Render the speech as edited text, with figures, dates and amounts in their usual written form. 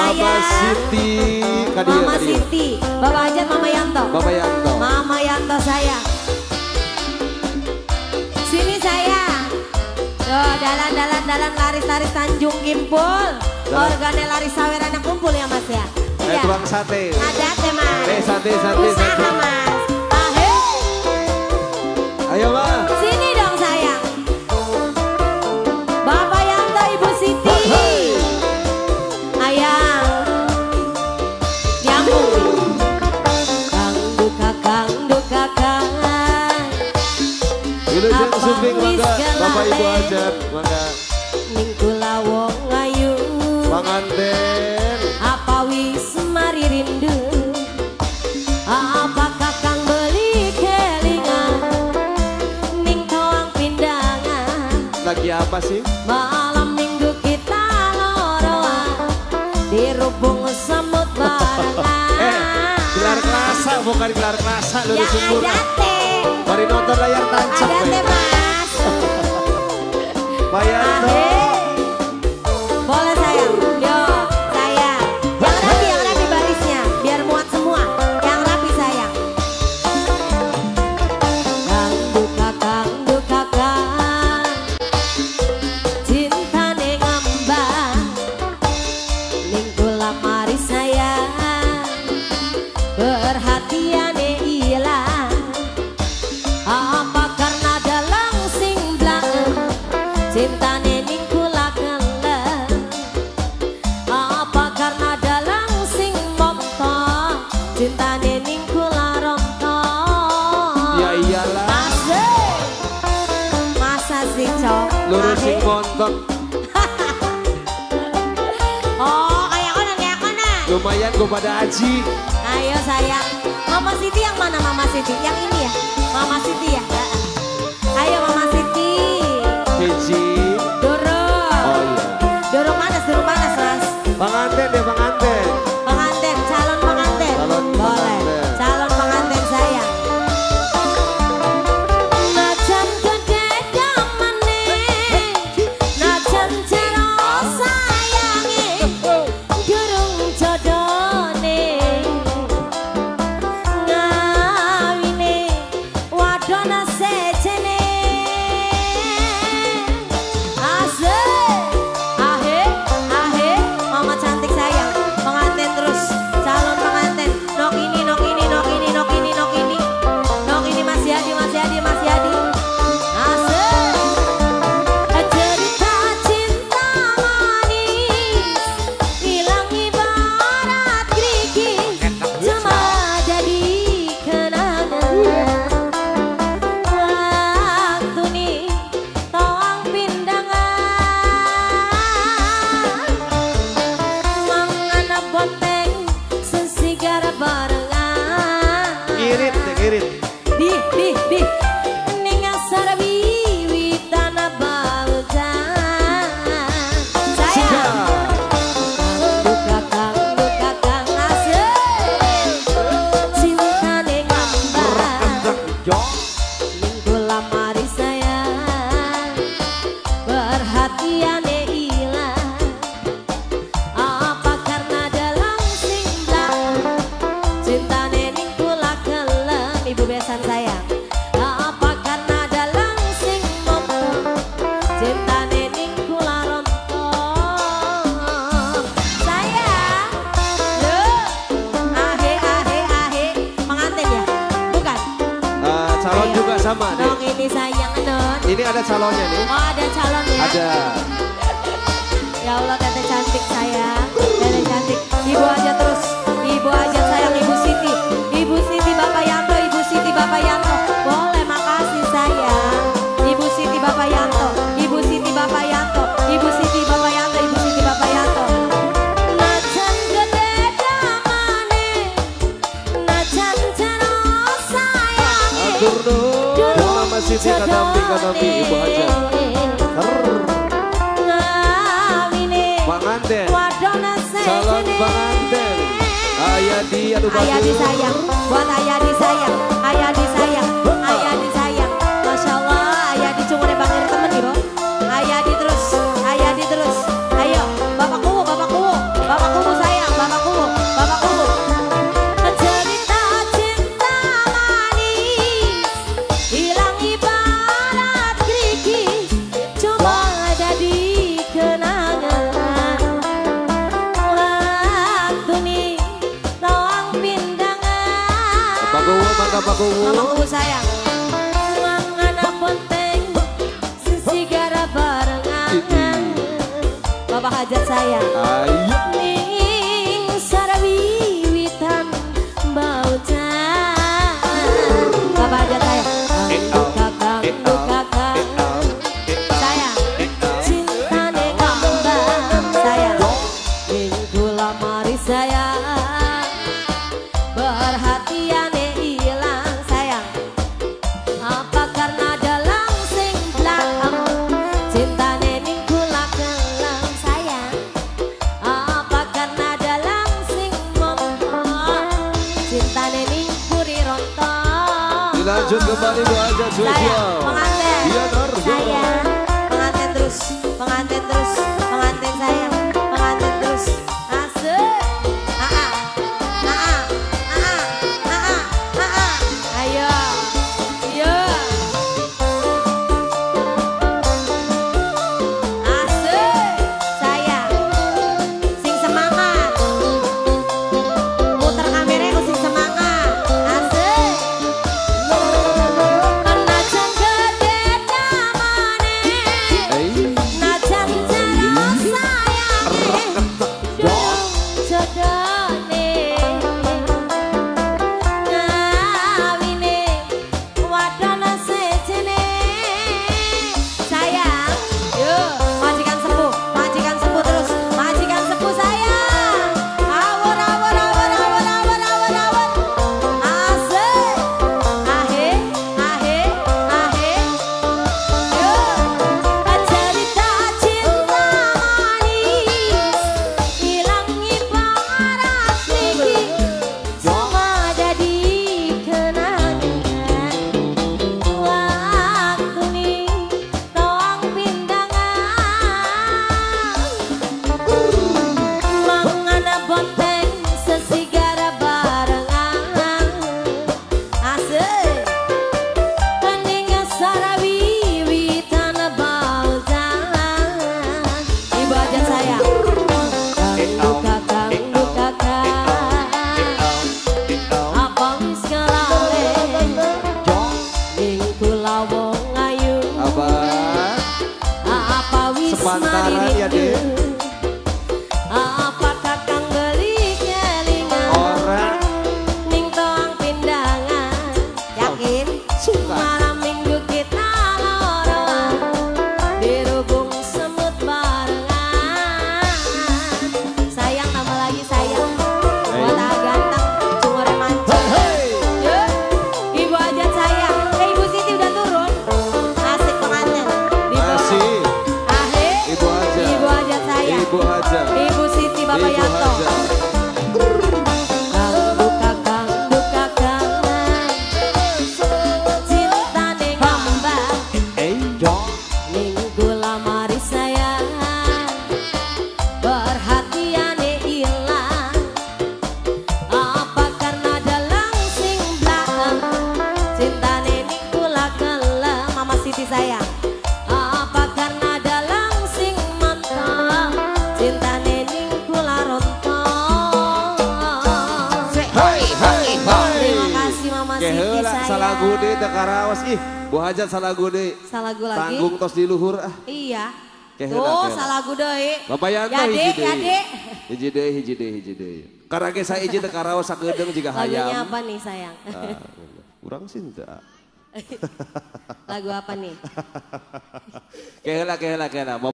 Mama Siti. Mama Siti. Bapak Hajat, Mama Yanto. Bapak Yanto. Mama Yanto sayang. Sini sayang. Tuh dalan laris Tanjung Kimpul. Organnya laris saweran yang kumpul ya mas ya. Iya. Tukang sate. Ada teh mas. Sate. Usaha mas. Ayo mas. Sini dong sayang. Bapak Yanto, Ibu Siti. Ayang. Nyambung. Kang duka. Wilujeng Suping mangga. Bapak Ibu Hajat mangga. Ning kula wong ayu. Panganten. Apa wis mari rindu? Apakah kang beli kelingan ning toang pindangan? Lagi apa sih? Malam minggu kita loroan dirubung semut barengan. Gelar kelasa bukan gelar kelasa lu Ya disebut. ada teh. Mari nonton layar tancap. Ada teh mas. Pak Yanto. Boleh sayang. Yo sayang. Yang rapi barisnya biar muat semua. Yang rapi sayang. Kang duka cinta ngambang ning kula mari sayang perhatiane ilang. Apa karena dalang sing blank cintane ning kula kelem? Apa karena dalang sing montok cintane ning kula rontok? Ya iyalah. Masa sih cok? Lurus sing montok. Oh kayak konan. Lumayan gue pada aji. Ayo sayang. Mama Siti yang mana Mama Siti? Yang ini ya? Mama Siti ya? Ayo Mama Siti. Cici. Dorong. Oh iya. Dorong panas mas. Pengantin deh pengantin. Pengantin, calon pengantin. Boleh. Calon pengantin sayang. Najan gede damane, najan jero sayange, durung jodone, ngawine wadona sejene. Asik, ahe, mama cantik sayang, pengantin terus, calon pengantin, nok ini, masih Hadi. Asik, cerita cinta manis, hilang ibarat kerikil, cuma jadi kenangan. Waktu nih toang pindangan, mangana bonteng sesigar barengan. Ngirit. Di ning asar wiwitan baujan. Sayang. Duka kang asik. Cintane ngambang. Ning kula mari sayang. Perhatiane ilang. Apa karena dalang sing blang cintane ning kula kelem. Ibu besan sayang. Apa karena dalang sing mompo cintane ning kula rontok. Sayang. Yo. Ahe. Pengantin ya? Bukan. Calon Ayo. juga sama nih. Dong ini sayang non. Ini ada calonnya nih. Oh ada calonnya. Ada. Ya Allah tete cantik sayang. Tete cantik. Ibu aja terus. Ibu aja sayang Ibu Siti. Ibu Siti Bapak Yanto. Ibu Siti Bapak Yanto. Boleh makasih sayang. Ibu Siti Bapak Yanto. Ibu Siti Bapak Yanto. Ibu Siti Bapak Yanto. Ibu Siti Bapak Yanto. Najan gede damane, najan jero sayange. Atur nuhun. Mama Siti katampi Ibu Hajat. Ngawine Pengantin. wadona Calon sejene. pengantin. Ayadi aduh baju. Ayadi sayang, buat Ayadi sayang, Ayadi sayang, Ayadi sayang. Masya Allah, Ayadi cuma deh bangir temen nih, Ayadi terus, Ayo, Bapak kubu sayang. Mama Kubu. Mama Kubu sayang. Mangana ponteng sesigara barengan. Bapak hajat sayang. Ayo. Ning sarawiwitan baucan. Bapak hajat sayang. Kakang. Sayang. Cinta ngambang sayang. Ning kula mari sayang. Perhatiane ilang sayang. Apa karena dalam sing belakang cintane ning kula kelem sayang. Apa karena dalam sing mompong cintane ning puri rontok. Dilanjut kembali Bu Haja spesial. Sayang, pengantin. Iya Nur. Sayang, pengantin terus, pengantin terus, pengantin sayang, pengantin terus. Asik. Ayo. Iya. Asik. Sayang. Sing semangat. Muter kameranya sing semangat. Asik. Najan gede namane. Najan cara sayange. Jodohne. Ngawine wadana sejene. Sayang. Yuk, majikan sepuh terus. Majikan sepuh sayang. Awur. Asik. Ahe. Yuk, cerita cinta manis. Ilangi paras niki. Semua jadi kenangan. Waktu nih toang pindangan. Mangana bonteng sesigara barengan. Asik. Keningan sarawiwitan baucan. Ibu aja sayang. Kakang. Apa wis ngelaleh. Ning kula wong ayu. Apa wis Sepantaran ya, Dek. Apa kakang beli kelingan. Orang. Ning toang pindangan. Yakin? Suka. Malam minggu kita loroan. Dirubung semut barengan. Sayang tambah lagi sayang. Buat ganteng cumure mancung. Yuk, Ibu Hajat sayang. Ibu Siti udah turun. Asik pengantin. Masih. Ahe. Ibu Haja. Ibu Hajat sayang. Ibu Haja. Ibu Siti Bapak Ibu Yanto. Haja. Kakang. Cintane ngambang. Ning kula mari sayang. Perhatiane ilang. Apa karena dalang sing belakang cintane ning kula kelem. Mama Siti sayang. Apa karena dalang sing montong cintane ning kula rontok. Terima kasih Mama Siti Keheula sayang. salah gude teu karaos ih. Bu Hajat salah gude. Salah gue lagi. Tanggung tos di luhur ah. Iya. Keheula, Tuh keheula. salah gue deui. Bapak Yanto Ya hiji dek, ya deui. dek. Hiji deui. Karena ge saya hiji teu karaos sakedeung jiga Lagunya hayam. apa nih sayang? Urang sih teu. Lagu apa nih? Keheula.